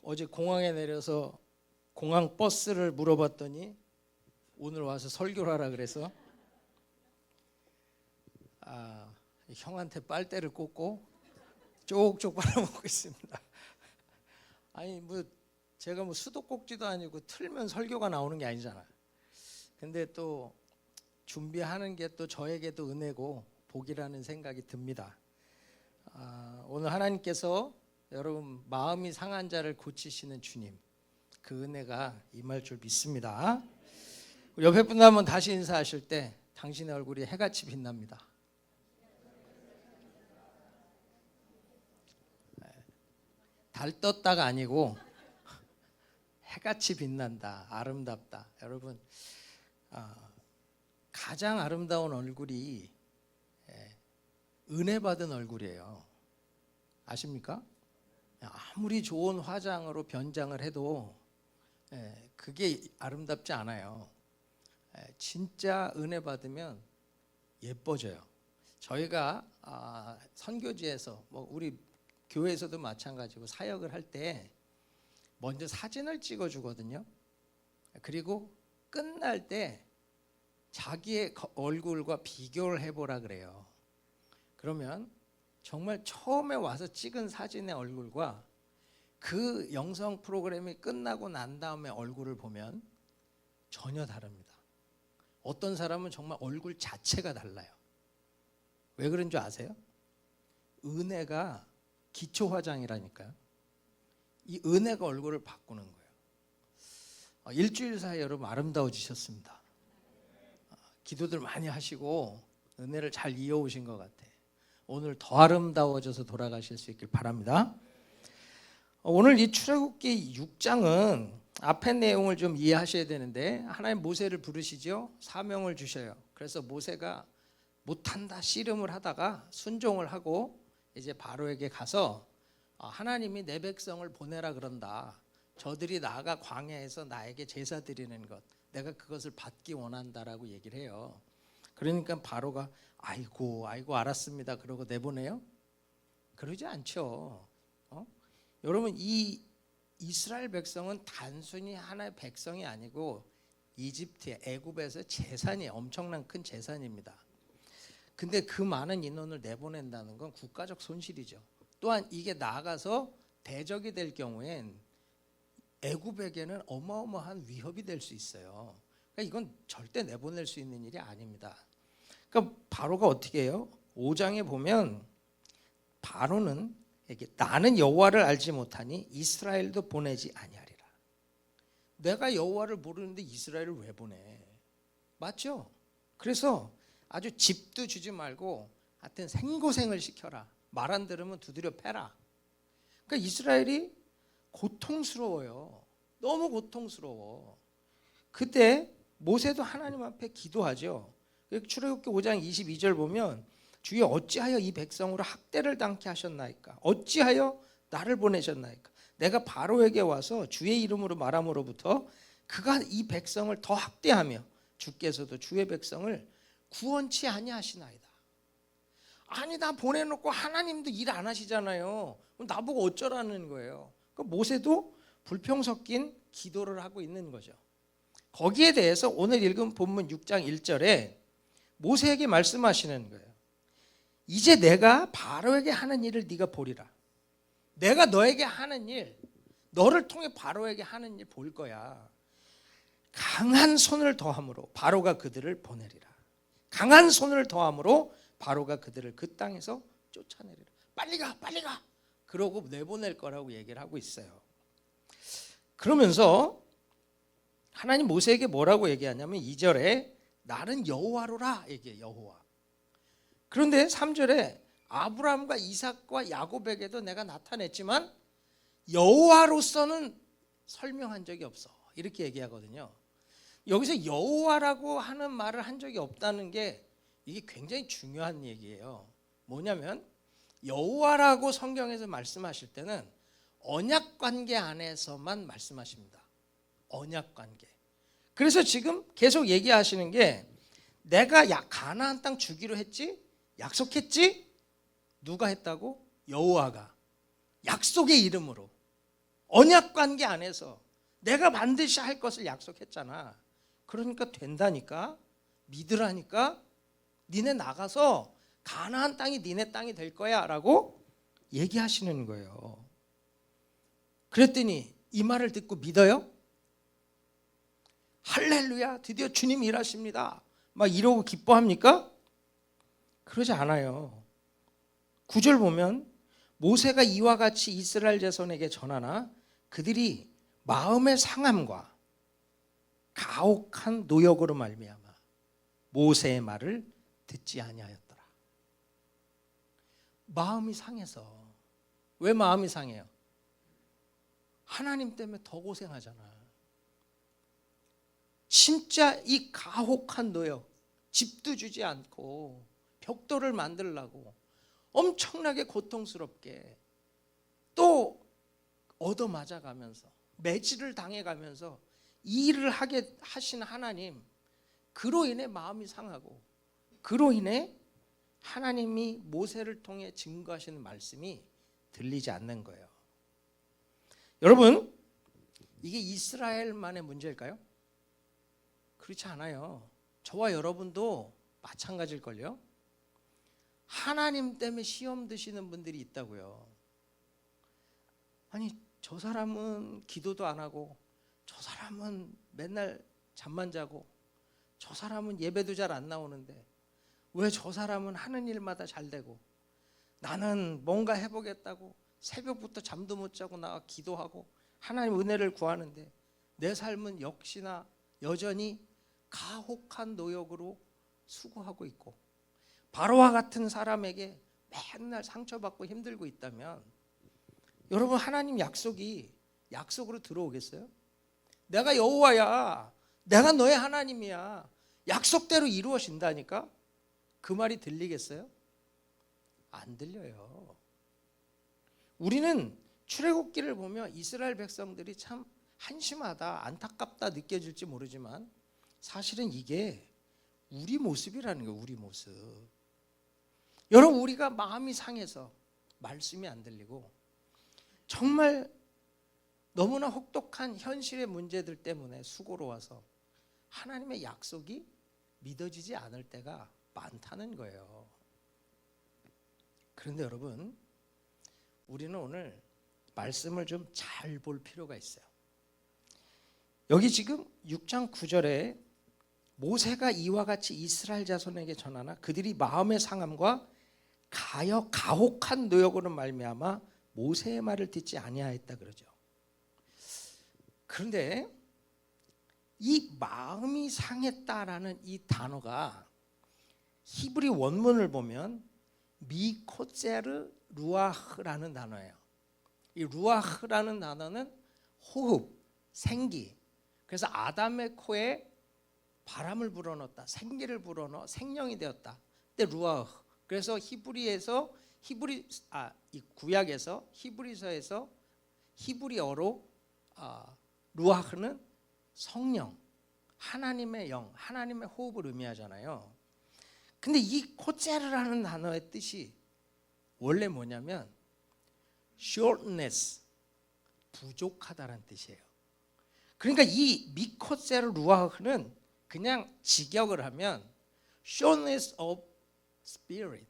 어제 공항에 내려서 공항 버스를 물어봤더니 오늘 와서 설교를 하라 그래서 형한테 빨대를 꽂고 쪽쪽 빨아먹고 있습니다. 아니 제가 수도꼭지도 아니고 틀면 설교가 나오는 게 아니잖아요. 근데 또 준비하는 게 또 저에게도 은혜고 복이라는 생각이 듭니다. 오늘 하나님께서 여러분 마음이 상한 자를 고치시는 주님, 그 은혜가 임할 줄 믿습니다. 옆에 분 한번 다시 인사하실 때 당신의 얼굴이 해같이 빛납니다. 달 떴다가 아니고 해같이 빛난다, 아름답다. 여러분 가장 아름다운 얼굴이 은혜 받은 얼굴이에요. 아십니까? 아무리 좋은 화장으로 변장을 해도 그게 아름답지 않아요. 진짜 은혜 받으면 예뻐져요. 저희가 선교지에서 우리 교회에서도 마찬가지고 사역을 할 때 먼저 사진을 찍어 주거든요. 그리고 끝날 때 자기의 얼굴과 비교를 해보라 그래요. 그러면 정말 처음에 와서 찍은 사진의 얼굴과 그 영상 프로그램이 끝나고 난 다음에 얼굴을 보면 전혀 다릅니다. 어떤 사람은 정말 얼굴 자체가 달라요. 왜 그런 줄 아세요? 은혜가 기초 화장이라니까요. 이 은혜가 얼굴을 바꾸는 거예요. 일주일 사이에 여러분 아름다워지셨습니다. 기도들 많이 하시고 은혜를 잘 이어오신 것 같아. 오늘 더 아름다워져서 돌아가실 수 있길 바랍니다. 오늘 이 출애굽기 6장은 앞의 내용을 좀 이해하셔야 되는데, 하나님 모세를 부르시죠. 사명을 주셔요. 그래서 모세가 못한다 씨름을 하다가 순종을 하고 이제 바로에게 가서 하나님이 내 백성을 보내라 그런다. 저들이 나아가 광야에서 나에게 제사 드리는 것, 내가 그것을 받기 원한다라고 얘기를 해요. 그러니까 바로가 아이고 알았습니다 그러고 내보내요? 그러지 않죠. 여러분 이 이스라엘 백성은 단순히 하나의 백성이 아니고 이집트의 애굽에서 재산이 엄청난 큰 재산입니다. 근데 그 많은 인원을 내보낸다는 건 국가적 손실이죠. 또한 이게 나아가서 대적이 될 경우엔 애굽에게는 어마어마한 위협이 될 수 있어요. 그러니까 이건 절대 내보낼 수 있는 일이 아닙니다. 그러니까 바로가 어떻게 해요? 5장에 보면 바로는 이렇게 나는 여호와를 알지 못하니 이스라엘도 보내지 아니하리라. 내가 여호와를 모르는데 이스라엘을 왜 보내? 맞죠? 그래서 아주 집도 주지 말고 하여튼 생고생을 시켜라. 말 안 들으면 두드려 패라. 그러니까 이스라엘이 고통스러워요. 너무 고통스러워. 그때 모세도 하나님 앞에 기도하죠. 출애굽기 5장 22절 보면 주여 어찌하여 이 백성으로 학대를 당케 하셨나이까? 어찌하여 나를 보내셨나이까? 내가 바로에게 와서 주의 이름으로 말함으로부터 그가 이 백성을 더 학대하며 주께서도 주의 백성을 구원치 아니하시나이다. 아니 나 보내놓고 하나님도 일 안 하시잖아요. 그럼 나보고 어쩌라는 거예요. 그러니까 모세도 불평 섞인 기도를 하고 있는 거죠. 거기에 대해서 오늘 읽은 본문 6장 1절에 모세에게 말씀하시는 거예요. 이제 내가 바로에게 하는 일을 네가 보리라. 내가 너에게 하는 일, 너를 통해 바로에게 하는 일 볼 거야. 강한 손을 더함으로 바로가 그들을 보내리라. 강한 손을 더함으로 바로가 그들을 그 땅에서 쫓아내리라. 빨리 가 그러고 내보낼 거라고 얘기를 하고 있어요. 그러면서 하나님 모세에게 뭐라고 얘기하냐면 2절에 나는 여호와로라 얘기해. 여호와. 그런데 3절에 아브라함과 이삭과 야곱에게도 내가 나타냈지만 여호와로서는 설명한 적이 없어. 이렇게 얘기하거든요. 여기서 여호와라고 하는 말을 한 적이 없다는 게 이게 굉장히 중요한 얘기예요. 뭐냐면 여호와라고 성경에서 말씀하실 때는 언약 관계 안에서만 말씀하십니다. 언약 관계. 그래서 지금 계속 얘기하시는 게 내가 가나안 땅 주기로 했지? 약속했지? 누가 했다고? 여호와가 약속의 이름으로 언약 관계 안에서 내가 반드시 할 것을 약속했잖아. 그러니까 된다니까, 믿으라니까, 니네 나가서 가나안 땅이 니네 땅이 될 거야 라고 얘기하시는 거예요. 그랬더니 이 말을 듣고 믿어요? 할렐루야, 드디어 주님이 일하십니다 막 이러고 기뻐합니까? 그러지 않아요. 9절 보면 모세가 이와 같이 이스라엘 자손에게 전하나 그들이 마음의 상함과 가혹한 노역으로 말미암아 모세의 말을 듣지 아니하였더라. 마음이 상해서. 왜 마음이 상해요? 하나님 때문에 더 고생하잖아. 진짜 이 가혹한 노역, 집도 주지 않고 벽돌을 만들려고 엄청나게 고통스럽게 또 얻어맞아가면서 매질을 당해가면서 일을 하게 하신 하나님, 그로 인해 마음이 상하고 그로 인해 하나님이 모세를 통해 증거하시는 말씀이 들리지 않는 거예요. 여러분, 이게 이스라엘만의 문제일까요? 그렇지 않아요. 저와 여러분도 마찬가지일걸요. 하나님 때문에 시험 드시는 분들이 있다고요. 아니, 저 사람은 기도도 안 하고, 저 사람은 맨날 잠만 자고, 저 사람은 예배도 잘 안 나오는데 왜 저 사람은 하는 일마다 잘 되고, 나는 뭔가 해보겠다고 새벽부터 잠도 못 자고 나가 기도하고 하나님 은혜를 구하는데 내 삶은 역시나 여전히 가혹한 노역으로 수고하고 있고, 바로와 같은 사람에게 맨날 상처받고 힘들고 있다면, 여러분, 하나님 약속으로 들어오겠어요? 내가 여호와야, 내가 너의 하나님이야, 약속대로 이루어진다니까? 그 말이 들리겠어요? 안 들려요. 우리는 출애굽기를 보면 이스라엘 백성들이 참 한심하다, 안타깝다 느껴질지 모르지만 사실은 이게 우리 모습이라는 거예요. 우리 모습. 여러분, 우리가 마음이 상해서 말씀이 안 들리고 정말 너무나 혹독한 현실의 문제들 때문에 수고로워서 하나님의 약속이 믿어지지 않을 때가 많다는 거예요. 그런데 여러분, 우리는 오늘 말씀을 좀 잘 볼 필요가 있어요. 여기 지금 6장 9절에 모세가 이와 같이 이스라엘 자손에게 전하나 그들이 마음의 상함과 가혹한 노역으로 말미암아 모세의 말을 듣지 아니하였다 그러죠. 그런데 이 마음이 상했다라는 이 단어가 히브리 원문을 보면 미코제르 루아흐라는 단어예요. 이 루아흐라는 단어는 호흡, 생기. 그래서 아담의 코에 바람을 불어넣었다, 생기를 불어넣어 생명이 되었다. 근데 루아흐. 그래서 이 구약에서 히브리서에서 히브리어로 루아흐는 성령, 하나님의 영, 하나님의 호흡을 의미하잖아요. 근데 이 코제르라는 단어의 뜻이 원래 뭐냐면 shortness, 부족하다라는 뜻이에요. 그러니까 이 미코제르 루아흐는 그냥 직역을 하면 shortness of spirit,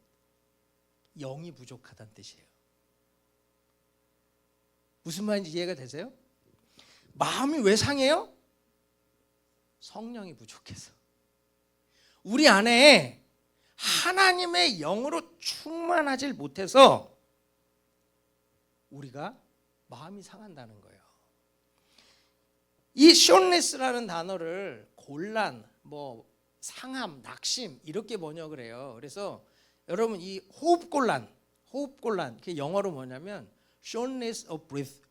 영이 부족하다는 뜻이에요. 무슨 말인지 이해가 되세요? 마음이 왜 상해요? 성령이 부족해서. 우리 안에 하나님의 영으로 충만하지 못해서 우리가 마음이 상한다는 거예요. 이 쇼네스라는 단어를 곤란, 상함, 낙심 이렇게 번역을 해요. 그래서 여러분, 이 호흡곤란, 그게 영어로 뭐냐면 shortness of breath,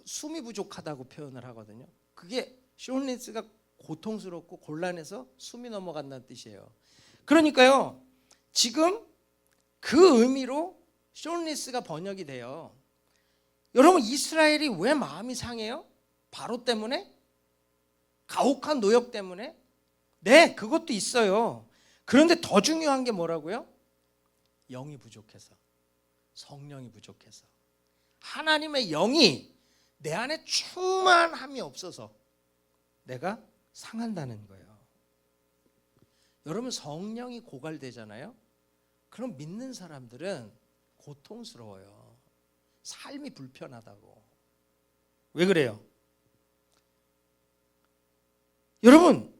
숨이 부족하다고 표현을 하거든요. 그게 shortness가 고통스럽고 곤란해서 숨이 넘어간다는 뜻이에요. 그러니까요, 지금 그 의미로 shortness가 번역이 돼요. 여러분, 이스라엘이 왜 마음이 상해요? 바로 때문에? 가혹한 노역 때문에? 네, 그것도 있어요. 그런데 더 중요한 게 뭐라고요? 영이 부족해서, 성령이 부족해서. 하나님의 영이 내 안에 충만함이 없어서 내가 상한다는 거예요. 여러분, 성령이 고갈되잖아요. 그럼 믿는 사람들은 고통스러워요. 삶이 불편하다고. 왜 그래요? 여러분,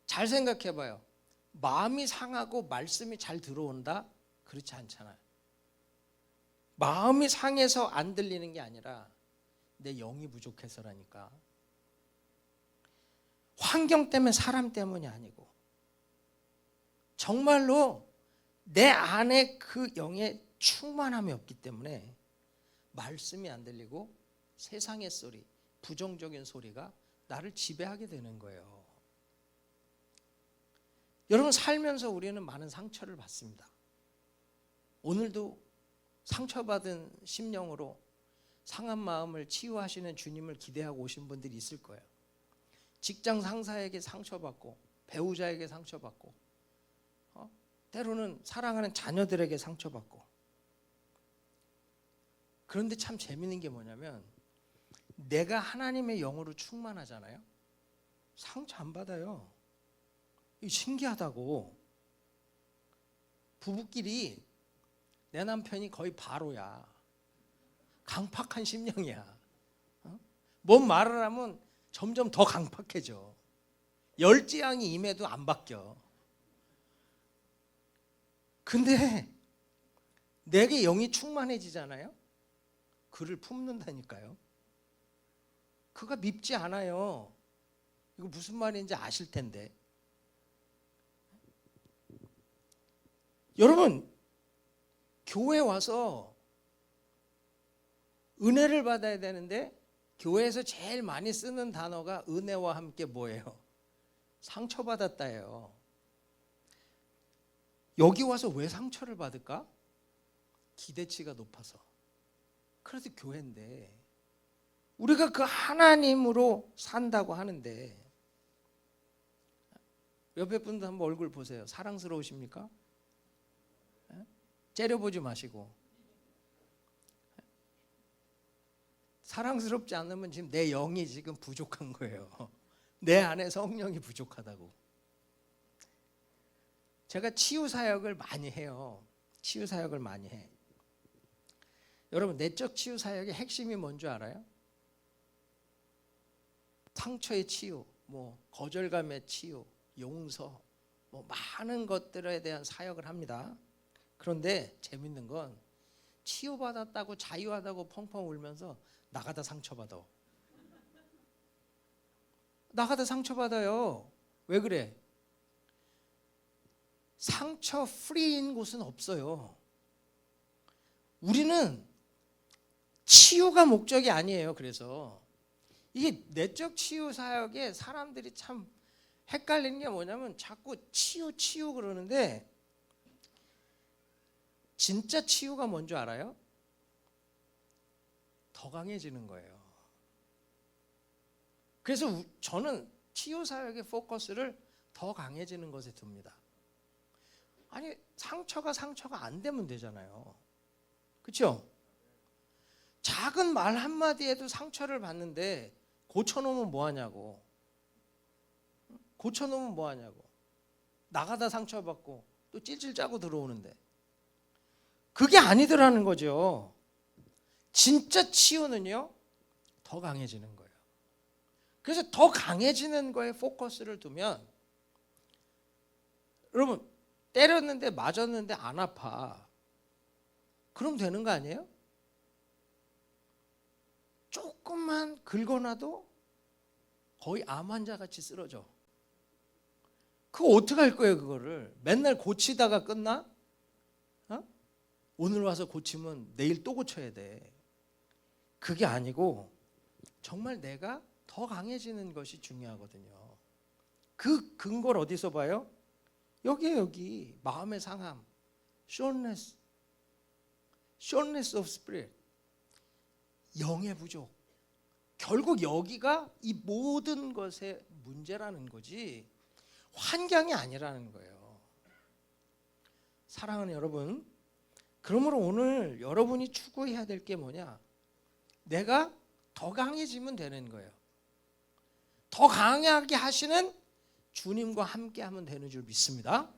잘 생각해 봐요. 마음이 상하고 말씀이 잘 들어온다? 그렇지 않잖아요. 마음이 상해서 안 들리는 게 아니라 내 영이 부족해서라니까. 환경 때문에, 사람 때문이 아니고 정말로 내 안에 그 영의 충만함이 없기 때문에 말씀이 안 들리고 세상의 소리, 부정적인 소리가 나를 지배하게 되는 거예요. 여러분, 살면서 우리는 많은 상처를 받습니다. 오늘도 상처받은 심령으로 상한 마음을 치유하시는 주님을 기대하고 오신 분들이 있을 거예요. 직장 상사에게 상처받고, 배우자에게 상처받고, 때로는 사랑하는 자녀들에게 상처받고. 그런데 참 재밌는 게 뭐냐면, 내가 하나님의 영으로 충만하잖아요. 상처 안 받아요. 이게 신기하다고. 부부끼리 내 남편이 거의 바로야. 강팍한 심령이야. 뭔 말을 하면 점점 더 강팍해져. 열지양이 임해도 안 바뀌어. 근데 내게 영이 충만해지잖아요. 그를 품는다니까요. 그가 밉지 않아요. 이거 무슨 말인지 아실 텐데. 여러분, 교회 와서 은혜를 받아야 되는데 교회에서 제일 많이 쓰는 단어가 은혜와 함께 뭐예요? 상처받았다예요. 여기 와서 왜 상처를 받을까? 기대치가 높아서. 그래도 교회인데, 우리가 그 하나님으로 산다고 하는데, 옆에 분들 한번 얼굴 보세요. 사랑스러우십니까? 째려보지 마시고. 사랑스럽지 않으면 지금 내 영이 지금 부족한 거예요. 내 안에 성령이 부족하다고. 제가 치유 사역을 많이 해요. 치유 사역을 많이 해. 여러분, 내적 치유 사역의 핵심이 뭔지 알아요? 상처의 치유, 거절감의 치유, 용서, 많은 것들에 대한 사역을 합니다. 그런데 재밌는 건 치유받았다고 자유하다고 펑펑 울면서 나가다 상처받아. 나가다 상처받아요. 왜 그래? 상처 프리인 곳은 없어요. 우리는 치유가 목적이 아니에요. 그래서 이게 내적 치유 사역에 사람들이 참 헷갈리는 게 뭐냐면 자꾸 치유 그러는데, 진짜 치유가 뭔지 알아요? 더 강해지는 거예요. 그래서 저는 치유 사역의 포커스를 더 강해지는 것에 둡니다. 아니, 상처가 안 되면 되잖아요. 그렇죠? 작은 말 한마디에도 상처를 받는데 고쳐놓으면 뭐하냐고. 고쳐놓으면 뭐하냐고. 나가다 상처받고 또 찔찔 짜고 들어오는데. 그게 아니더라는 거죠. 진짜 치유는요, 더 강해지는 거예요. 그래서 더 강해지는 거에 포커스를 두면, 여러분, 때렸는데 맞았는데 안 아파. 그럼 되는 거 아니에요? 조금만 긁어놔도 거의 암 환자같이 쓰러져. 그거 어떻게 할 거예요, 그거를? 맨날 고치다가 끝나? 오늘 와서 고치면 내일 또 고쳐야 돼. 그게 아니고 정말 내가 더 강해지는 것이 중요하거든요. 그 근거를 어디서 봐요? 여기에요, 여기. 마음의 상함. shortness of spirit. 영의 부족. 결국 여기가 이 모든 것의 문제라는 거지 환경이 아니라는 거예요. 사랑하는 여러분, 그러므로 오늘 여러분이 추구해야 될 게 뭐냐? 내가 더 강해지면 되는 거예요. 더 강하게 하시는 주님과 함께 하면 되는 줄 믿습니다.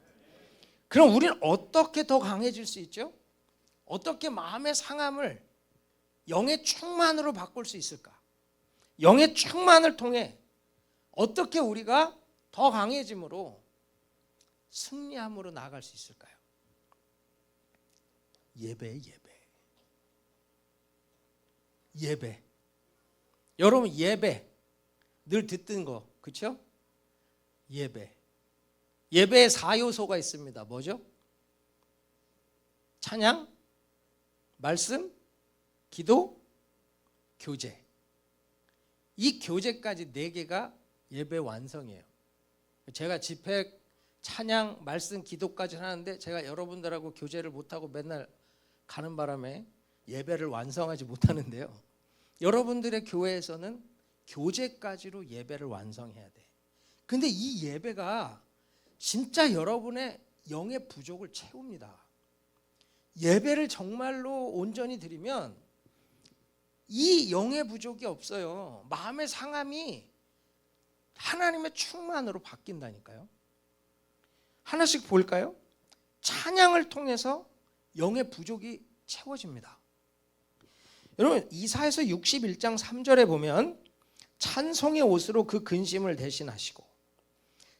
그럼 우리는 어떻게 더 강해질 수 있죠? 어떻게 마음의 상함을 영의 충만으로 바꿀 수 있을까? 영의 충만을 통해 어떻게 우리가 더 강해짐으로 승리함으로 나아갈 수 있을까요? 예배. 여러분 예배 늘 듣던 거 그렇죠? 예배에 4요소가 있습니다. 뭐죠? 찬양, 말씀, 기도, 교제. 이 교제까지 4개가 예배 완성이에요. 제가 집회, 찬양, 말씀, 기도까지 하는데 제가 여러분들하고 교제를 못하고 맨날 가는 바람에 예배를 완성하지 못하는데요. 여러분들의 교회에서는 교제까지로 예배를 완성해야 돼. 근데 이 예배가 진짜 여러분의 영의 부족을 채웁니다. 예배를 정말로 온전히 드리면 이 영의 부족이 없어요. 마음의 상함이 하나님의 충만으로 바뀐다니까요. 하나씩 볼까요? 찬양을 통해서 영의 부족이 채워집니다. 여러분 이사야서 61장 3절에 보면 찬송의 옷으로 그 근심을 대신하시고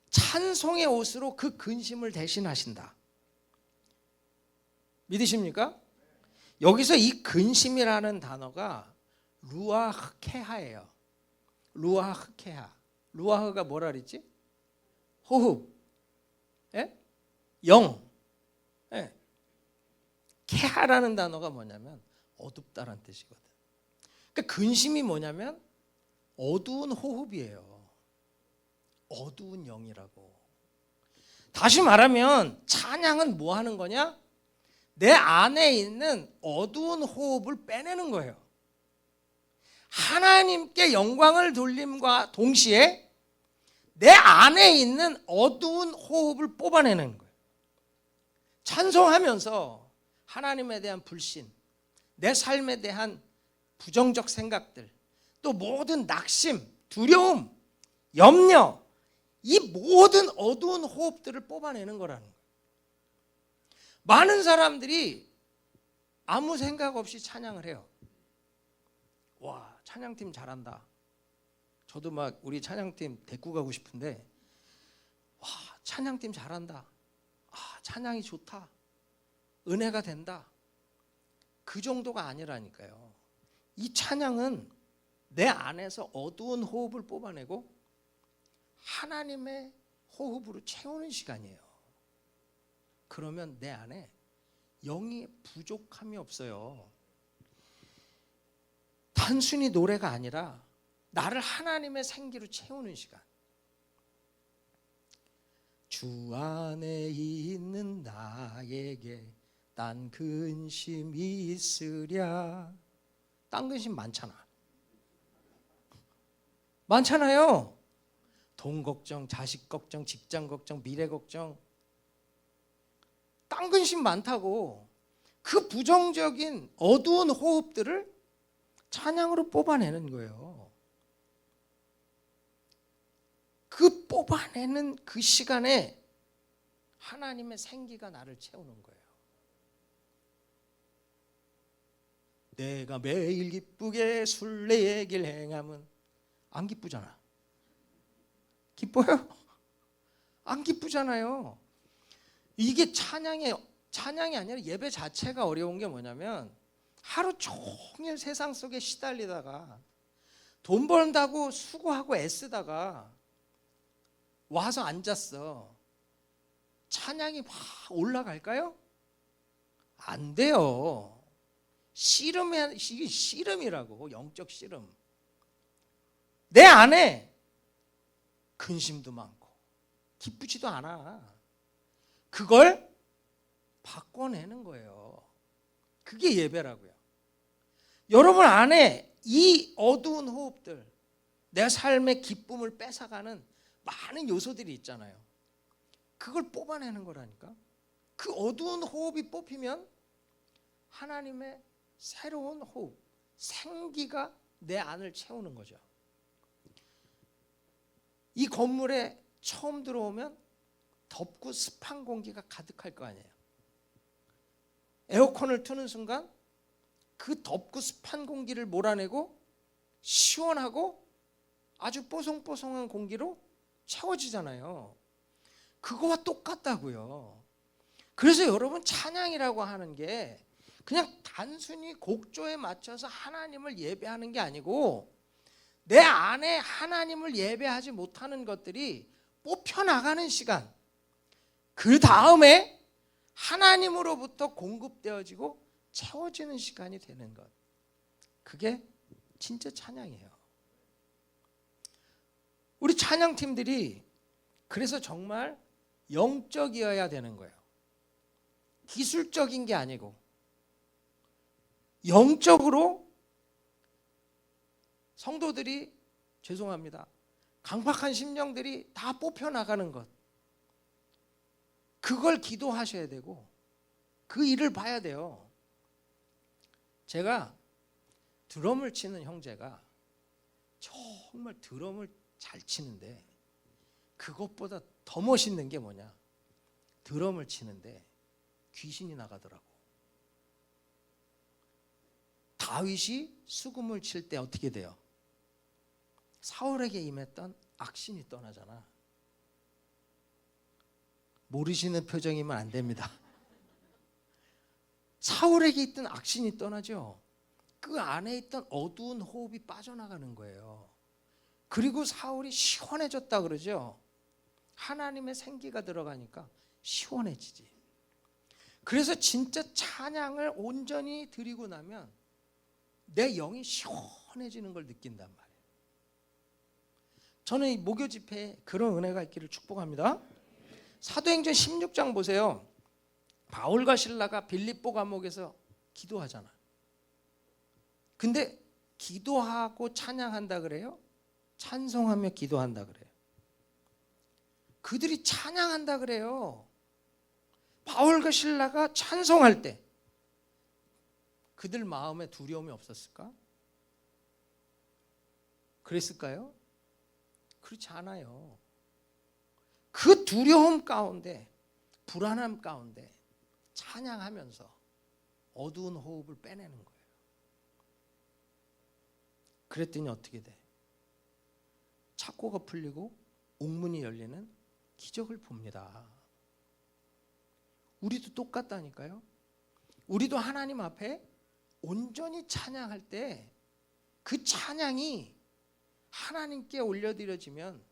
찬송의 옷으로 그 근심을 대신하신다. 믿으십니까? 여기서 이 근심이라는 단어가 루아흐케하예요. 루아흐케하. 루아흐가 뭐라 그랬지? 호흡. 예? 영. 예. 케하라는 단어가 뭐냐면 어둡다라는 뜻이거든. 그러니까 근심이 뭐냐면 어두운 호흡이에요. 어두운 영이라고. 다시 말하면 찬양은 뭐 하는 거냐? 내 안에 있는 어두운 호흡을 빼내는 거예요. 하나님께 영광을 돌림과 동시에 내 안에 있는 어두운 호흡을 뽑아내는 거예요. 찬송하면서 하나님에 대한 불신, 내 삶에 대한 부정적 생각들, 또 모든 낙심, 두려움, 염려, 이 모든 어두운 호흡들을 뽑아내는 거라는 거예요. 많은 사람들이 아무 생각 없이 찬양을 해요. 와, 찬양팀 잘한다. 저도 막 우리 찬양팀 데리고 가고 싶은데, 와, 찬양팀 잘한다. 아, 찬양이 좋다. 은혜가 된다. 그 정도가 아니라니까요. 이 찬양은 내 안에서 어두운 호흡을 뽑아내고 하나님의 호흡으로 채우는 시간이에요. 그러면 내 안에 영이 부족함이 없어요. 단순히 노래가 아니라 나를 하나님의 생기로 채우는 시간. 주 안에 있는 나에게 딴 근심이 있으랴. 딴 근심 많잖아요. 돈 걱정, 자식 걱정, 직장 걱정, 미래 걱정. 딴 근심 많다고. 그 부정적인 어두운 호흡들을 찬양으로 뽑아내는 거예요. 그 뽑아내는 그 시간에 하나님의 생기가 나를 채우는 거예요. 내가 매일 기쁘게 순례의 길 행함은 안 기쁘잖아. 기뻐요? 안 기쁘잖아요. 이게 찬양이 아니라 예배 자체가 어려운 게 뭐냐면 하루 종일 세상 속에 시달리다가 돈 번다고 수고하고 애쓰다가 와서 앉았어. 찬양이 막 올라갈까요? 안 돼요. 이게 씨름이라고. 영적 씨름. 내 안에 근심도 많고 기쁘지도 않아. 그걸 바꿔내는 거예요. 그게 예배라고요. 여러분 안에 이 어두운 호흡들, 내 삶의 기쁨을 뺏어가는 많은 요소들이 있잖아요. 그걸 뽑아내는 거라니까. 그 어두운 호흡이 뽑히면 하나님의 새로운 호흡, 생기가 내 안을 채우는 거죠. 이 건물에 처음 들어오면 덥고 습한 공기가 가득할 거 아니에요. 에어컨을 트는 순간 그 덥고 습한 공기를 몰아내고 시원하고 아주 뽀송뽀송한 공기로 채워지잖아요. 그거와 똑같다고요. 그래서 여러분, 찬양이라고 하는 게 그냥 단순히 곡조에 맞춰서 하나님을 예배하는 게 아니고, 내 안에 하나님을 예배하지 못하는 것들이 뽑혀나가는 시간, 그 다음에 하나님으로부터 공급되어지고 채워지는 시간이 되는 것, 그게 진짜 찬양이에요. 우리 찬양팀들이 그래서 정말 영적이어야 되는 거예요. 기술적인 게 아니고 영적으로 성도들이, 죄송합니다, 강팍한 심령들이 다 뽑혀나가는 것, 그걸 기도하셔야 되고 그 일을 봐야 돼요. 제가 드럼을 치는 형제가 정말 드럼을 잘 치는데 그것보다 더 멋있는 게 뭐냐, 드럼을 치는데 귀신이 나가더라고. 다윗이 수금을 칠 때 어떻게 돼요? 사울에게 임했던 악신이 떠나잖아. 모르시는 표정이면 안 됩니다. 사울에게 있던 악신이 떠나죠. 그 안에 있던 어두운 호흡이 빠져나가는 거예요. 그리고 사울이 시원해졌다 그러죠. 하나님의 생기가 들어가니까 시원해지지. 그래서 진짜 찬양을 온전히 드리고 나면 내 영이 시원해지는 걸 느낀단 말이에요. 저는 이 목요 집회에 그런 은혜가 있기를 축복합니다. 사도행전 16장 보세요. 바울과 실라가 빌립보 감옥에서 기도하잖아. 근데 기도하고 찬양한다 그래요? 찬송하며 기도한다 그래요? 그들이 찬양한다 그래요. 바울과 실라가 찬송할 때 그들 마음에 두려움이 없었을까? 그랬을까요? 그렇지 않아요. 그 두려움 가운데, 불안함 가운데 찬양하면서 어두운 호흡을 빼내는 거예요. 그랬더니 어떻게 돼? 착고가 풀리고 옥문이 열리는 기적을 봅니다. 우리도 똑같다니까요. 우리도 하나님 앞에 온전히 찬양할 때 그 찬양이 하나님께 올려드려지면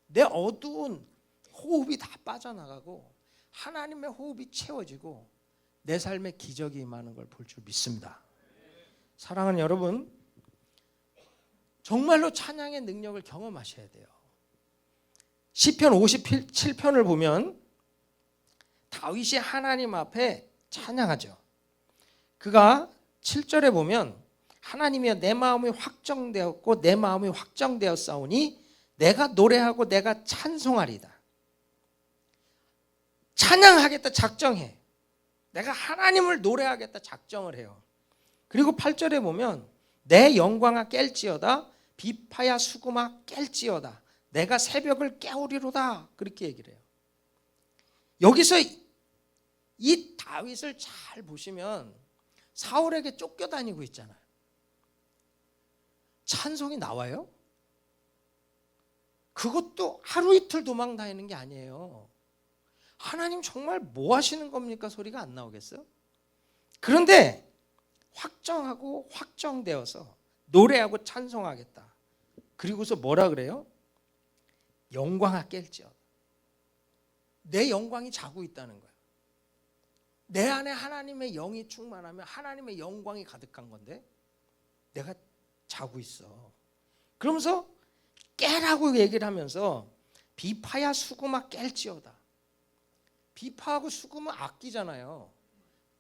내 어두운 호흡이 다 빠져나가고 하나님의 호흡이 채워지고 내 삶에 기적이 임하는 걸 볼 줄 믿습니다. 사랑하는 여러분, 정말로 찬양의 능력을 경험하셔야 돼요. 시편 57편을 보면 다윗이 하나님 앞에 찬양하죠. 그가 7절에 보면 하나님이여 내 마음이 확정되었고 내 마음이 확정되었사오니 내가 노래하고 내가 찬송하리다. 찬양하겠다 작정해. 내가 하나님을 노래하겠다 작정을 해요. 그리고 8절에 보면 내 영광아 깰지어다 비파야 수금아 깰지어다 내가 새벽을 깨우리로다, 그렇게 얘기를 해요. 여기서 이 다윗을 잘 보시면 사울에게 쫓겨다니고 있잖아요. 찬송이 나와요? 그것도 하루 이틀 도망 다니는 게 아니에요. 하나님 정말 뭐 하시는 겁니까? 소리가 안 나오겠어요? 그런데 확정하고 확정되어서 노래하고 찬송하겠다. 그리고서 뭐라 그래요? 영광아 깰지어다. 내 영광이 자고 있다는 거야. 내 안에 하나님의 영이 충만하면 하나님의 영광이 가득한 건데 내가 자고 있어. 그러면서 깨라고 얘기를 하면서 비파야 수금아 깰지어다. 비파하고 수금은 악기잖아요.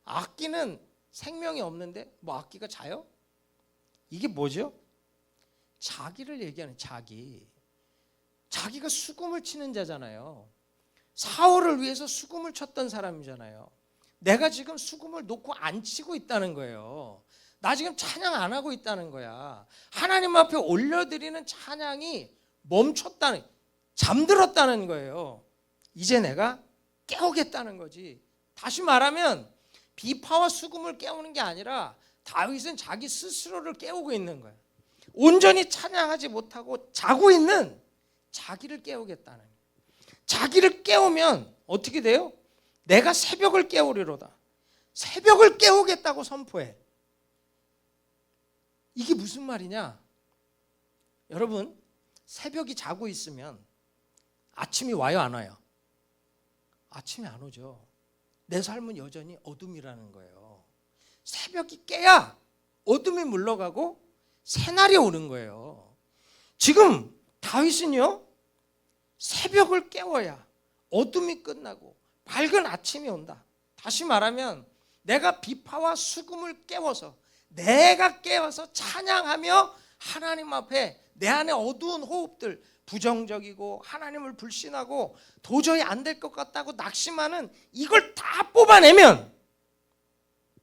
악기는 생명이 없는데 뭐 악기가 자요? 이게 뭐죠? 자기를 얘기하는 자기가 수금을 치는 자잖아요. 사울을 위해서 수금을 쳤던 사람이잖아요. 내가 지금 수금을 놓고 안 치고 있다는 거예요. 나 지금 찬양 안 하고 있다는 거야. 하나님 앞에 올려드리는 찬양이 멈췄다는, 잠들었다는 거예요. 이제 내가 깨우겠다는 거지. 다시 말하면 비파와 수금을 깨우는 게 아니라 다윗은 자기 스스로를 깨우고 있는 거예요. 온전히 찬양하지 못하고 자고 있는 자기를 깨우겠다는 거예요. 자기를 깨우면 어떻게 돼요? 내가 새벽을 깨우리로다. 새벽을 깨우겠다고 선포해. 이게 무슨 말이냐? 여러분, 새벽이 자고 있으면 아침이 와요, 안 와요? 아침이 안 오죠. 내 삶은 여전히 어둠이라는 거예요. 새벽이 깨야 어둠이 물러가고 새날이 오는 거예요. 지금 다윗은요, 새벽을 깨워야 어둠이 끝나고 밝은 아침이 온다. 다시 말하면 내가 비파와 수금을 깨워서, 내가 깨워서 찬양하며 하나님 앞에 내 안에 어두운 호흡들, 부정적이고 하나님을 불신하고 도저히 안 될 것 같다고 낙심하는 이걸 다 뽑아내면,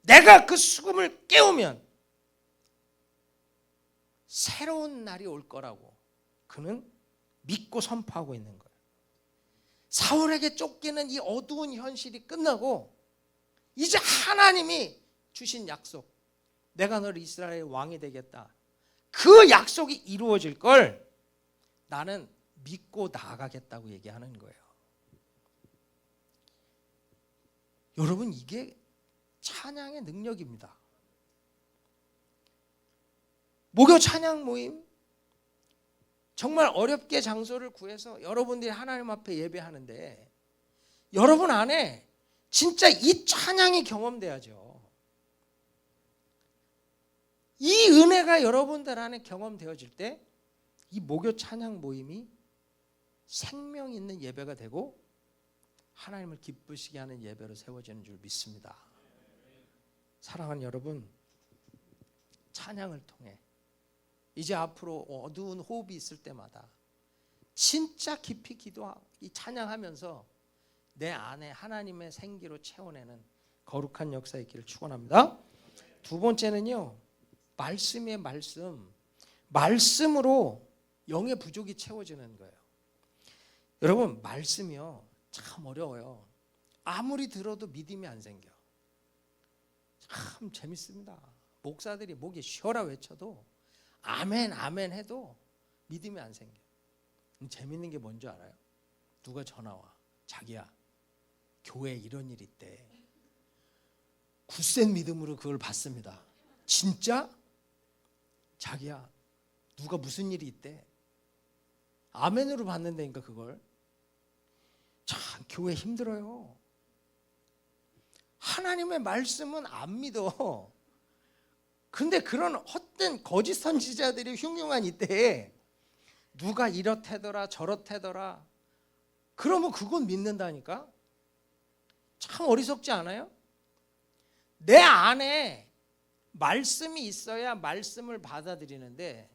내가 그 수금을 깨우면 새로운 날이 올 거라고 그는 믿고 선포하고 있는 거예요. 사울에게 쫓기는 이 어두운 현실이 끝나고 이제 하나님이 주신 약속, 내가 너를 이스라엘의 왕이 되겠다, 그 약속이 이루어질 걸 나는 믿고 나아가겠다고 얘기하는 거예요. 여러분, 이게 찬양의 능력입니다. 목요 찬양 모임, 정말 어렵게 장소를 구해서 여러분들이 하나님 앞에 예배하는데 여러분 안에 진짜 이 찬양이 경험돼야죠. 이 은혜가 여러분들 안에 경험되어질 때 이 목요 찬양 모임이 생명 있는 예배가 되고 하나님을 기쁘시게 하는 예배로 세워지는 줄 믿습니다. 사랑하는 여러분, 찬양을 통해 이제 앞으로 어두운 호흡이 있을 때마다 진짜 깊이 기도하고 이 찬양하면서 내 안에 하나님의 생기로 채워내는 거룩한 역사 있기를 축원합니다. 두 번째는요, 말씀의 말씀으로 영의 부족이 채워지는 거예요. 여러분, 말씀이요 참 어려워요. 아무리 들어도 믿음이 안 생겨. 참 재밌습니다. 목사들이 목에 쉬어라 외쳐도 아멘 아멘 해도 믿음이 안 생겨. 재밌는 게 뭔지 알아요? 누가 전화 와. 자기야, 교회에 이런 일이 있대. 굳센 믿음으로 그걸 받습니다. 진짜? 자기야, 누가 무슨 일이 있대. 아멘으로 받는다니까. 그걸 참 교회 힘들어요. 하나님의 말씀은 안 믿어. 근데 그런 헛된 거짓 선지자들이 흉흉한 이때에 누가 이렇대더라 저렇대더라 그러면 그건 믿는다니까. 참 어리석지 않아요? 내 안에 말씀이 있어야 말씀을 받아들이는데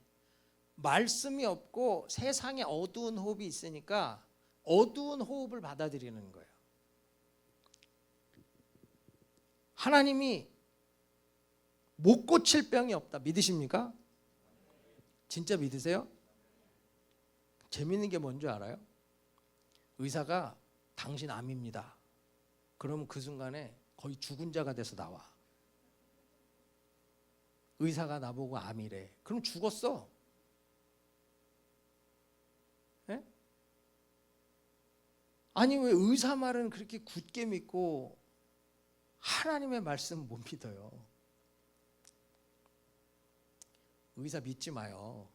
말씀이 없고 세상에 어두운 호흡이 있으니까 어두운 호흡을 받아들이는 거예요. 하나님이 못 고칠 병이 없다. 믿으십니까? 진짜 믿으세요? 재밌는 게 뭔지 알아요? 의사가 당신 암입니다. 그러면 그 순간에 거의 죽은 자가 돼서 나와. 의사가 나보고 암이래. 그럼 죽었어. 네? 아니 왜 의사 말은 그렇게 굳게 믿고 하나님의 말씀 못 믿어요? 의사 믿지 마요.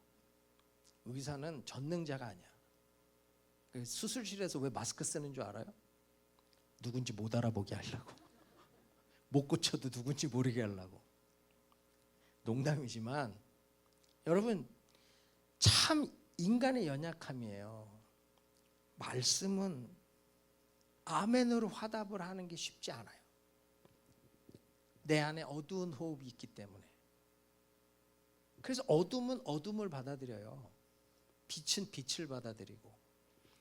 의사는 전능자가 아니야. 수술실에서 왜 마스크 쓰는 줄 알아요? 누군지 못 알아보게 하려고. 못 고쳐도 누군지 모르게 하려고. 농담이지만 여러분, 참 인간의 연약함이에요. 말씀은 아멘으로 화답을 하는 게 쉽지 않아요. 내 안에 어두운 호흡이 있기 때문에. 그래서 어둠은 어둠을 받아들여요. 빛은 빛을 받아들이고.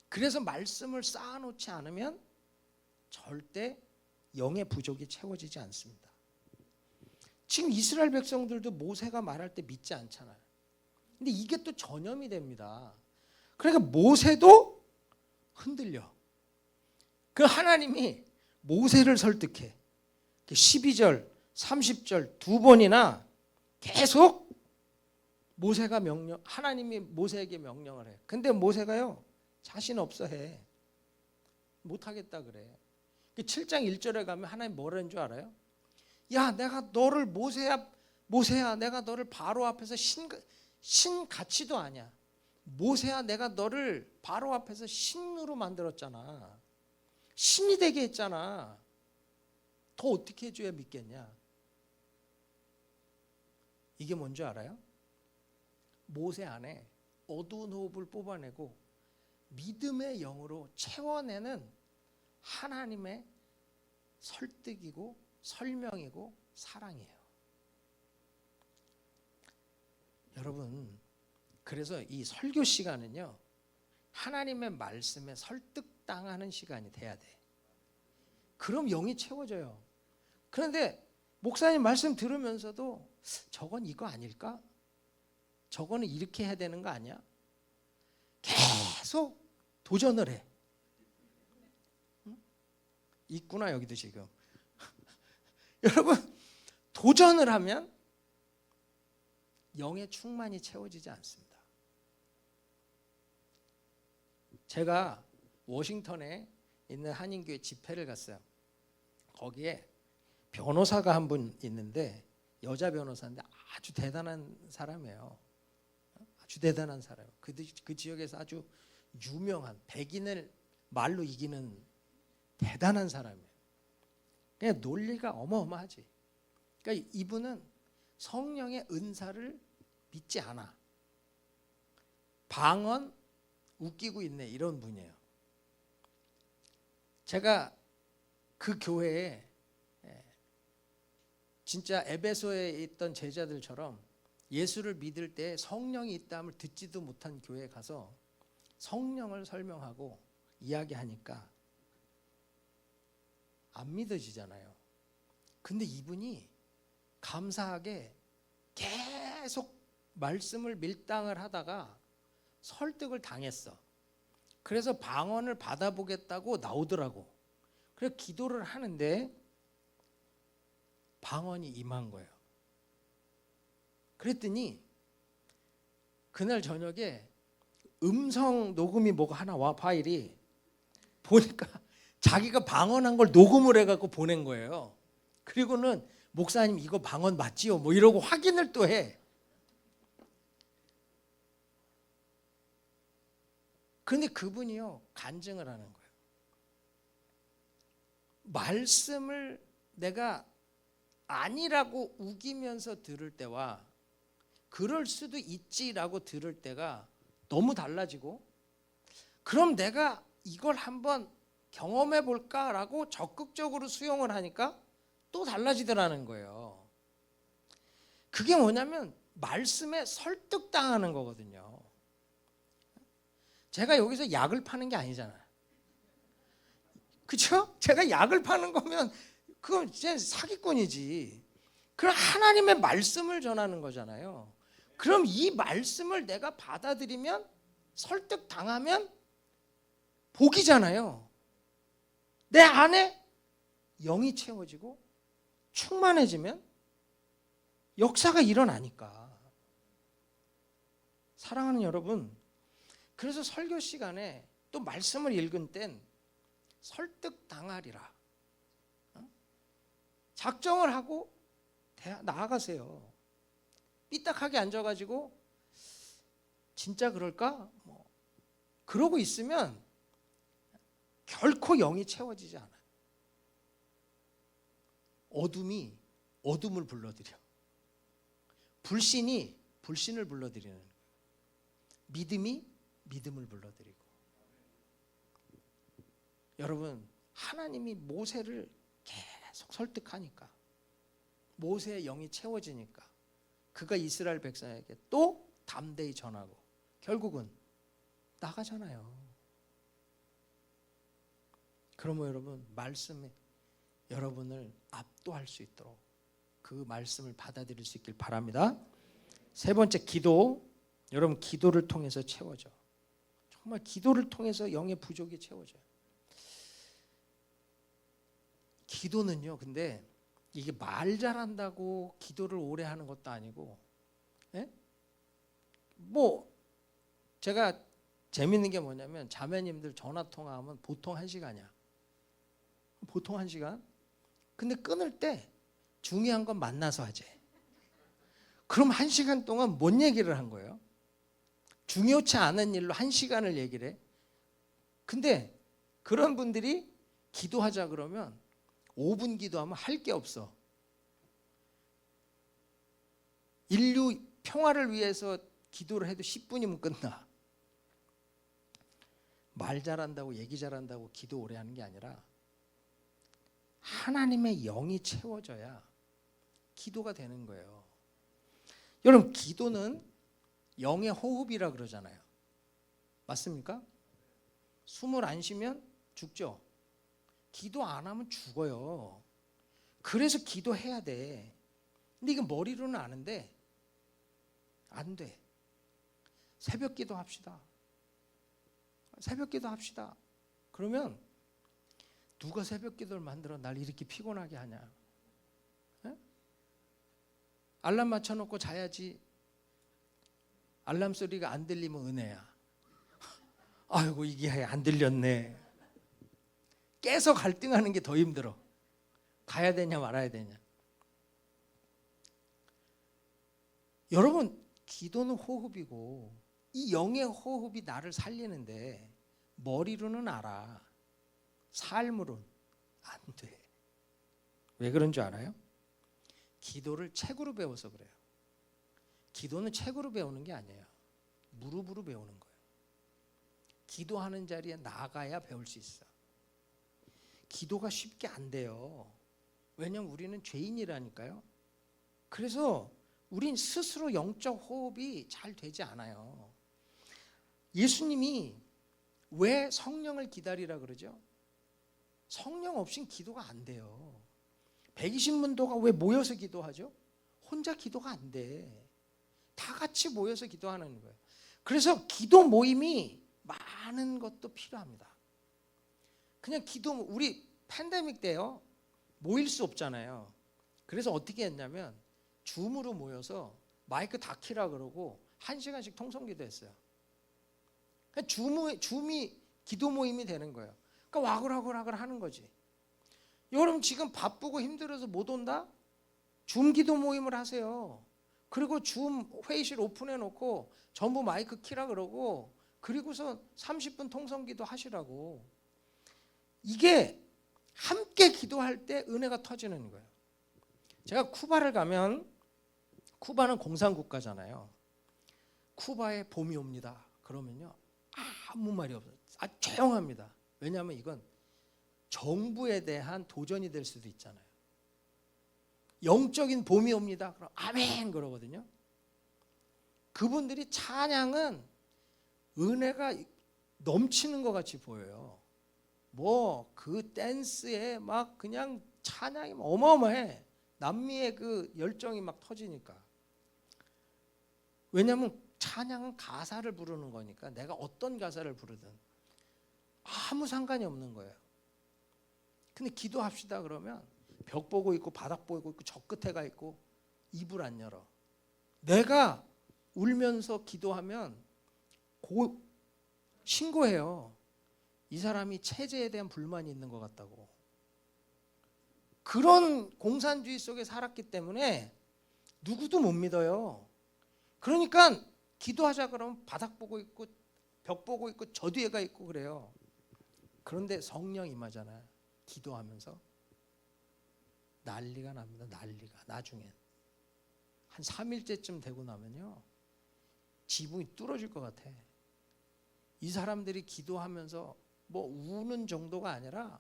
그래서 말씀을 쌓아놓지 않으면 절대 영의 부족이 채워지지 않습니다. 지금 이스라엘 백성들도 모세가 말할 때 믿지 않잖아요. 근데 이게 또 전염이 됩니다. 그러니까 모세도 흔들려. 그 하나님이 모세를 설득해. 12절, 30절 두 번이나 계속 모세가 하나님이 모세에게 명령을 해. 근데 모세가요, 자신 없어 해. 못하겠다 그래. 7장 1절에 가면 하나님 뭐라는 줄 알아요? 야, 내가 너를 모세야, 내가 너를 바로 앞에서 신 같이도 아니야. 모세야, 내가 너를 바로 앞에서 신으로 만들었잖아. 신이 되게 했잖아. 더 어떻게 해줘야 믿겠냐? 이게 뭔지 알아요? 모세 안에 어두운 호흡을 뽑아내고 믿음의 영으로 채워내는 하나님의 설득이고 설명이고 사랑이에요. 여러분, 그래서 이 설교 시간은요, 하나님의 말씀에 설득당하는 시간이 돼야 돼. 그럼 영이 채워져요. 그런데 목사님 말씀 들으면서도 저건 이거 아닐까? 저거는 이렇게 해야 되는 거 아니야? 계속 도전을 해. 있구나 여기도 지금. 여러분, 도전을 하면 영의 충만이 채워지지 않습니다. 제가 워싱턴에 있는 한인교회 집회를 갔어요. 거기에 변호사가 한 분 있는데, 여자 변호사인데 아주 대단한 사람이에요. 아주 대단한 사람. 그 지역에서 아주 유명한, 백인을 말로 이기는 대단한 사람이에요. 그냥 논리가 어마어마하지. 그러니까 이분은 성령의 은사를 믿지 않아. 방언 웃기고 있네, 이런 분이에요. 제가 그 교회에 진짜 에베소에 있던 제자들처럼 예수를 믿을 때 성령이 있다함을 듣지도 못한 교회에 가서 성령을 설명하고 이야기하니까 안 믿어지잖아요. 근데 이분이 감사하게 계속 말씀을 밀당을 하다가 설득을 당했어. 그래서 방언을 받아보겠다고 나오더라고. 그래서 기도를 하는데 방언이 임한 거예요. 그랬더니 그날 저녁에 음성 녹음이 뭐가 하나 와, 파일이. 보니까 자기가 방언한 걸 녹음을 해갖고 보낸 거예요. 그리고는 목사님 이거 방언 맞지요? 뭐 이러고 확인을 또 해. 그런데 그분이요, 간증을 하는 거예요. 말씀을 내가 아니라고 우기면서 들을 때와 그럴 수도 있지라고 들을 때가 너무 달라지고, 그럼 내가 이걸 한번 경험해 볼까라고 적극적으로 수용을 하니까 또 달라지더라는 거예요. 그게 뭐냐면 말씀에 설득당하는 거거든요. 제가 여기서 약을 파는 게 아니잖아요. 그렇죠? 제가 약을 파는 거면 그건 진짜 사기꾼이지. 그럼 하나님의 말씀을 전하는 거잖아요. 그럼 이 말씀을 내가 받아들이면, 설득당하면 복이잖아요. 내 안에 영이 채워지고 충만해지면 역사가 일어나니까. 사랑하는 여러분, 그래서 설교 시간에 또 말씀을 읽은 땐 설득당하리라 작정을 하고 나아가세요. 삐딱하게 앉아가지고 진짜 그럴까? 그러고 있으면 결코 영이 채워지지 않아요. 어둠이 어둠을 불러들여. 불신이 불신을 불러들이는 거예요. 믿음이 믿음을 불러들이고. 여러분, 하나님이 모세를 계속 설득하니까, 모세의 영이 채워지니까 그가 이스라엘 백성에게 또 담대히 전하고 결국은 나가잖아요. 그러면 여러분, 말씀에 여러분을 압도할 수 있도록 그 말씀을 받아들일 수 있길 바랍니다. 세 번째, 기도. 여러분, 기도를 통해서 채워져. 정말 기도를 통해서 영의 부족이 채워져요. 기도는요, 근데 이게 말 잘한다고 기도를 오래 하는 것도 아니고, 예? 뭐 제가 재밌는 게 뭐냐면, 자매님들 전화 통화하면 보통 1시간이야. 보통 1시간. 근데 끊을 때 중요한 건 만나서 하재. 그럼 1시간 동안 뭔 얘기를 한 거예요? 중요치 않은 일로 1시간을 얘기를 해. 근데 그런 분들이 기도하자 그러면 5분 기도하면 할 게 없어. 인류 평화를 위해서 기도를 해도 10분이면 끝나. 말 잘한다고, 얘기 잘한다고 기도 오래 하는 게 아니라 하나님의 영이 채워져야 기도가 되는 거예요. 여러분, 기도는 영의 호흡이라 그러잖아요. 맞습니까? 숨을 안 쉬면 죽죠. 기도 안 하면 죽어요. 그래서 기도해야 돼. 근데 이게 머리로는 아는데 안 돼. 새벽 기도 합시다. 새벽 기도 합시다. 그러면 누가 새벽 기도를 만들어 날 이렇게 피곤하게 하냐? 에? 알람 맞춰놓고 자야지. 알람 소리가 안 들리면 은혜야. 아이고, 이게 안 들렸네. 깨서 갈등하는 게 더 힘들어. 가야 되냐 말아야 되냐. 여러분, 기도는 호흡이고 이 영의 호흡이 나를 살리는데 머리로는 알아. 삶으로는 안 돼. 왜 그런 줄 알아요? 기도를 책으로 배워서 그래요. 기도는 책으로 배우는 게 아니에요. 무릎으로 배우는 거예요. 기도하는 자리에 나가야 배울 수 있어. 기도가 쉽게 안 돼요. 왜냐하면 우리는 죄인이라니까요. 그래서 우린 스스로 영적 호흡이 잘 되지 않아요. 예수님이 왜 성령을 기다리라 그러죠? 성령 없인 기도가 안 돼요. 120문도가 왜 모여서 기도하죠? 혼자 기도가 안 돼. 다 같이 모여서 기도하는 거예요. 그래서 기도 모임이 많은 것도 필요합니다. 그냥 우리 팬데믹 때요, 모일 수 없잖아요. 그래서 어떻게 했냐면 줌으로 모여서 마이크 다 키라 그러고 1시간씩 통성기도 했어요. 줌이 기도 모임이 되는 거예요. 그러니까 와글와글 하는 거지. 여러분, 지금 바쁘고 힘들어서 못 온다? 줌 기도 모임을 하세요. 그리고 줌 회의실 오픈해 놓고 전부 마이크 키라 그러고, 그리고서 30분 통성기도 하시라고. 이게 함께 기도할 때 은혜가 터지는 거예요. 제가 쿠바를 가면, 쿠바는 공산국가잖아요. 쿠바에 봄이 옵니다. 그러면요, 아무 말이 없어요. 조용합니다. 왜냐하면 이건 정부에 대한 도전이 될 수도 있잖아요. 영적인 봄이 옵니다. 그럼 아멘 그러거든요. 그분들이 찬양은 은혜가 넘치는 것 같이 보여요. 뭐 그 댄스에 막 그냥 찬양이 어마어마해. 남미의 그 열정이 막 터지니까. 왜냐하면 찬양은 가사를 부르는 거니까 내가 어떤 가사를 부르든 아무 상관이 없는 거예요. 근데 기도합시다 그러면 벽 보고 있고 바닥 보고 있고 저 끝에 가 있고 입을 안 열어. 내가 울면서 기도하면 신고해요. 이 사람이 체제에 대한 불만이 있는 것 같다고. 그런 공산주의 속에 살았기 때문에 누구도 못 믿어요. 그러니까 기도하자 그러면 바닥 보고 있고 벽 보고 있고 저 뒤에 가 있고 그래요. 그런데 성령 임하잖아요. 기도하면서 난리가 납니다. 난리가. 나중엔 한 3일째쯤 되고 나면요, 지붕이 뚫어질 것 같아. 이 사람들이 기도하면서 뭐 우는 정도가 아니라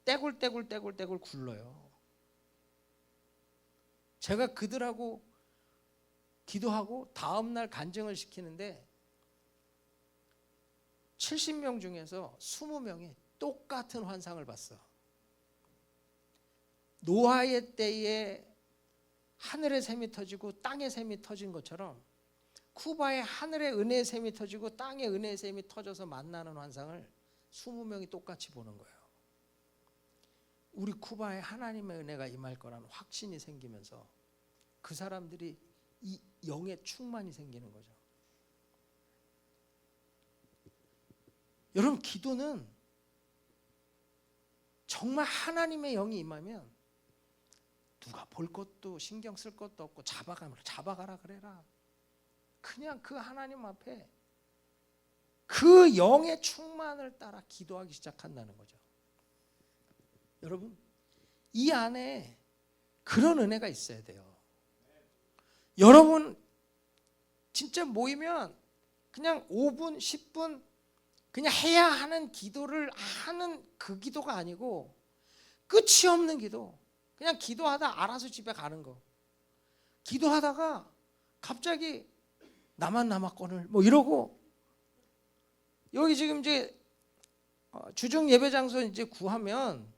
떼굴떼굴 굴러요. 제가 그들하고 기도하고 다음날 간증을 시키는데 70명 중에서 20명이 똑같은 환상을 봤어. 노아의 때에 하늘의 샘이 터지고 땅의 샘이 터진 것처럼 쿠바에 하늘의 은혜의 샘이 터지고 땅의 은혜의 샘이 터져서 만나는 환상을 20명이 똑같이 보는 거예요. 우리 쿠바에 하나님의 은혜가 임할 거라는 확신이 생기면서 그 사람들이 이 영의 충만이 생기는 거죠. 여러분, 기도는 정말 하나님의 영이 임하면 누가 볼 것도 신경 쓸 것도 없고 잡아가라 그래라. 그냥 그 하나님 앞에 그 영의 충만을 따라 기도하기 시작한다는 거죠. 여러분, 이 안에 그런 은혜가 있어야 돼요. 여러분 진짜 모이면 그냥 5분, 10분 그냥 해야 하는 기도를 하는 그 기도가 아니고 끝이 없는 기도. 그냥 기도하다 알아서 집에 가는 거. 기도하다가 갑자기 나만 남았거늘 뭐 이러고, 여기 지금 이제 주중 예배 장소 이제 구하면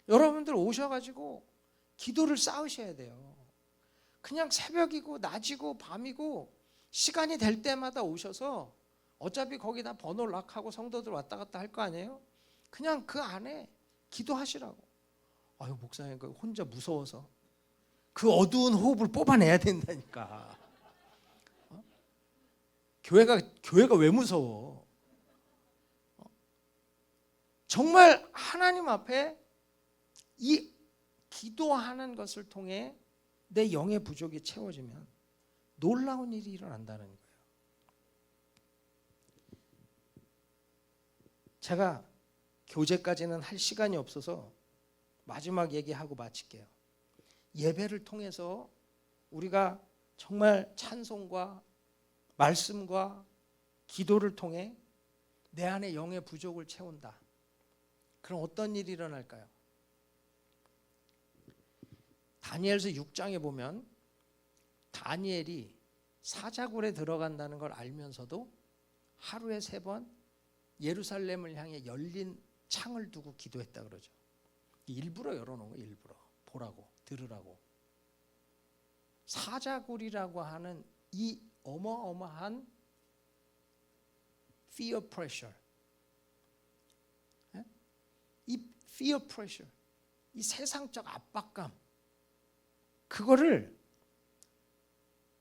여러분들 오셔가지고 기도를 쌓으셔야 돼요. 그냥 새벽이고 낮이고 밤이고 시간이 될 때마다 오셔서, 어차피 거기다 번호 락하고 성도들 왔다 갔다 할 거 아니에요? 그냥 그 안에 기도하시라고. 아유, 목사님 그 혼자 무서워서 그 어두운 호흡을 뽑아내야 된다니까. 교회가 왜 무서워? 정말 하나님 앞에 이 기도하는 것을 통해 내 영의 부족이 채워지면 놀라운 일이 일어난다는 거예요. 제가 교제까지는 할 시간이 없어서 마지막 얘기하고 마칠게요. 예배를 통해서 우리가 정말 찬송과 말씀과 기도를 통해 내 안에 영의 부족을 채운다. 그럼 어떤 일이 일어날까요? 다니엘서 6장에 보면 다니엘이 사자굴에 들어간다는 걸 알면서도 하루에 3번 예루살렘을 향해 열린 창을 두고 기도했다 그러죠. 일부러 열어놓은 거예요. 일부러 보라고, 들으라고. 사자굴이라고 하는 이 어마어마한 fear pressure, 이 fear pressure, 이 세상적 압박감, 그거를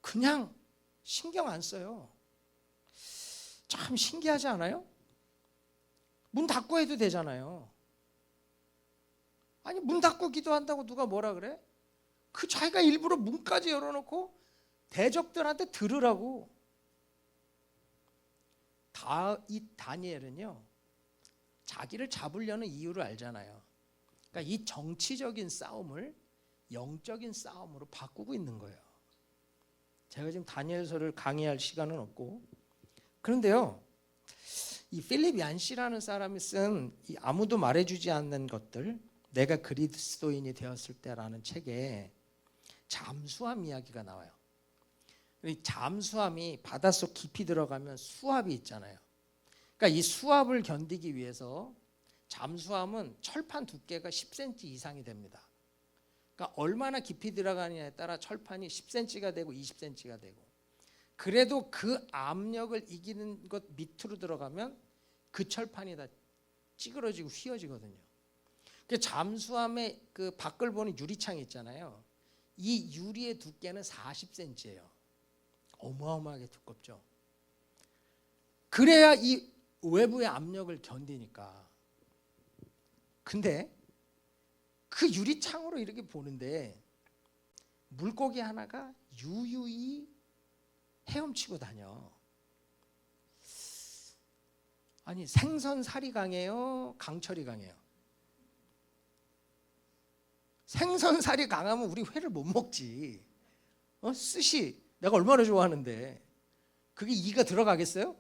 그냥 신경 안 써요. 참 신기하지 않아요? 문 닫고 해도 되잖아요. 아니, 문 닫고 기도한다고 누가 뭐라 그래? 그 자기가 일부러 문까지 열어놓고 대적들한테 들으라고. 이 다니엘은요, 자기를 잡으려는 이유를 알잖아요. 그러니까 이 정치적인 싸움을 영적인 싸움으로 바꾸고 있는 거예요. 제가 지금 다니엘서를 강의할 시간은 없고, 그런데요, 이 필립 얀시라는 사람이 쓴 이 아무도 말해주지 않는 것들, 내가 그리스도인이 되었을 때라는 책에 잠수함 이야기가 나와요. 이 잠수함이 바닷속 깊이 들어가면 수압이 있잖아요. 그러니까 이 수압을 견디기 위해서 잠수함은 철판 두께가 10cm 이상이 됩니다. 그러니까 얼마나 깊이 들어가느냐에 따라 철판이 10cm가 되고 20cm가 되고, 그래도 그 압력을 이기는 것 밑으로 들어가면 그 철판이 다 찌그러지고 휘어지거든요. 그 잠수함의 그 밖을 보는 유리창이 있잖아요. 이 유리의 두께는 40cm예요. 어마어마하게 두껍죠. 그래야 이 외부의 압력을 견디니까. 근데 그 유리창으로 이렇게 보는데 물고기 하나가 유유히 헤엄치고 다녀. 아니, 생선살이 강해요? 강철이 강해요? 생선살이 강하면 우리 회를 못 먹지. 스시 내가 얼마나 좋아하는데 그게 이가 들어가겠어요?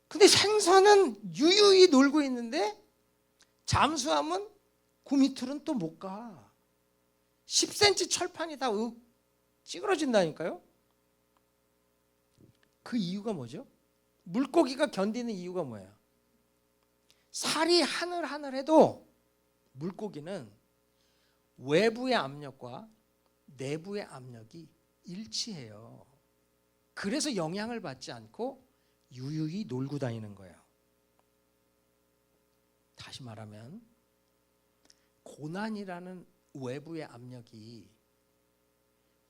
근데 생선은 유유히 놀고 있는데 잠수함은 그 밑으로는 또 못 가. 10cm 철판이 다 찌그러진다니까요. 그 이유가 뭐죠? 물고기가 견디는 이유가 뭐예요? 살이 하늘하늘해도 물고기는 외부의 압력과 내부의 압력이 일치해요. 그래서 영향을 받지 않고 유유히 놀고 다니는 거예요. 다시 말하면 고난이라는 외부의 압력이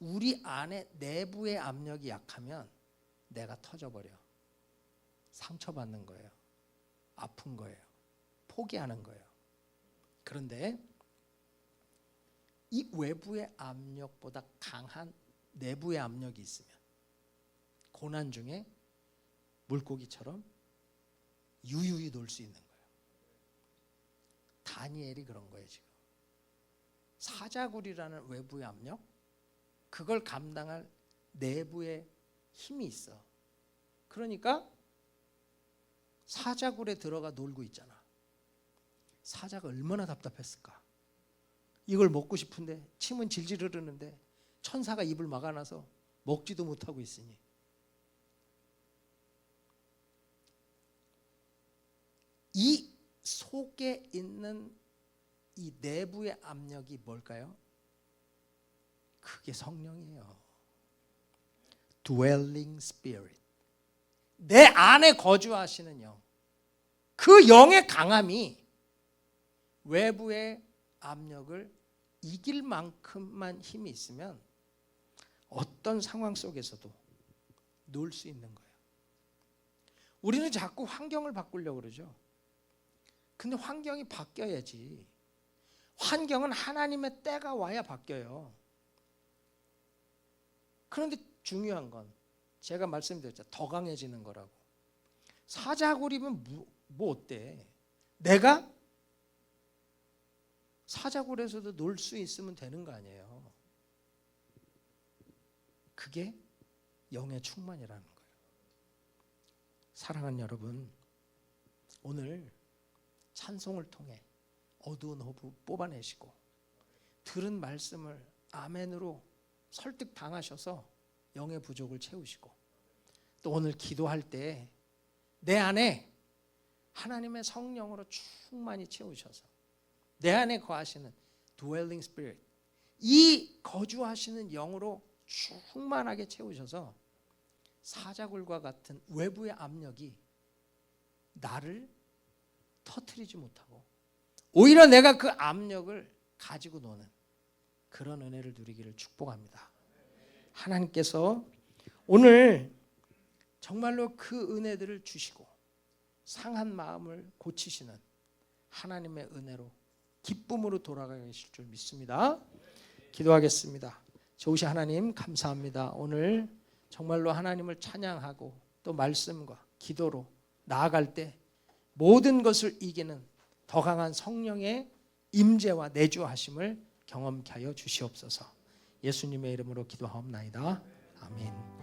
우리 안에 내부의 압력이 약하면 내가 터져버려. 상처받는 거예요. 아픈 거예요. 포기하는 거예요. 그런데 이 외부의 압력보다 강한 내부의 압력이 있으면 고난 중에 물고기처럼 유유히 놀 수 있는 거예요. 다니엘이 그런 거예요. 지금 사자굴이라는 외부의 압력, 그걸 감당할 내부의 힘이 있어. 그러니까 사자굴에 들어가 놀고 있잖아. 사자가 얼마나 답답했을까. 이걸 먹고 싶은데 침은 질질 흐르는데 천사가 입을 막아놔서 먹지도 못하고 있으니. 이 속에 있는 이 내부의 압력이 뭘까요? 그게 성령이에요. Dwelling Spirit. 내 안에 거주하시는 영. 그 영의 강함이 외부의 압력을 이길 만큼만 힘이 있으면 어떤 상황 속에서도 놀 수 있는 거예요. 우리는 자꾸 환경을 바꾸려고 그러죠. 근데 환경이 바뀌어야지. 환경은 하나님의 때가 와야 바뀌어요. 그런데 중요한 건 제가 말씀드렸죠. 더 강해지는 거라고. 사자굴이면 뭐 어때? 내가 사자굴에서도 놀 수 있으면 되는 거 아니에요. 그게 영의 충만이라는 거예요. 사랑하는 여러분, 오늘 찬송을 통해 어두운 호부 뽑아내시고 들은 말씀을 아멘으로 설득당하셔서 영의 부족을 채우시고 또 오늘 기도할 때 내 안에 하나님의 성령으로 충만히 채우셔서 내 안에 거하시는 dwelling spirit, 이 거주하시는 영으로 충만하게 채우셔서 사자굴과 같은 외부의 압력이 나를 터뜨리지 못하고 오히려 내가 그 압력을 가지고 노는 그런 은혜를 누리기를 축복합니다. 하나님께서 오늘 정말로 그 은혜들을 주시고 상한 마음을 고치시는 하나님의 은혜로 기쁨으로 돌아가실 줄 믿습니다. 기도하겠습니다. 좋으신 하나님 감사합니다. 오늘 정말로 하나님을 찬양하고 또 말씀과 기도로 나아갈 때 모든 것을 이기는 더 강한 성령의 임재와 내주하심을 경험케 하여 주시옵소서. 예수님의 이름으로 기도하옵나이다. 아멘.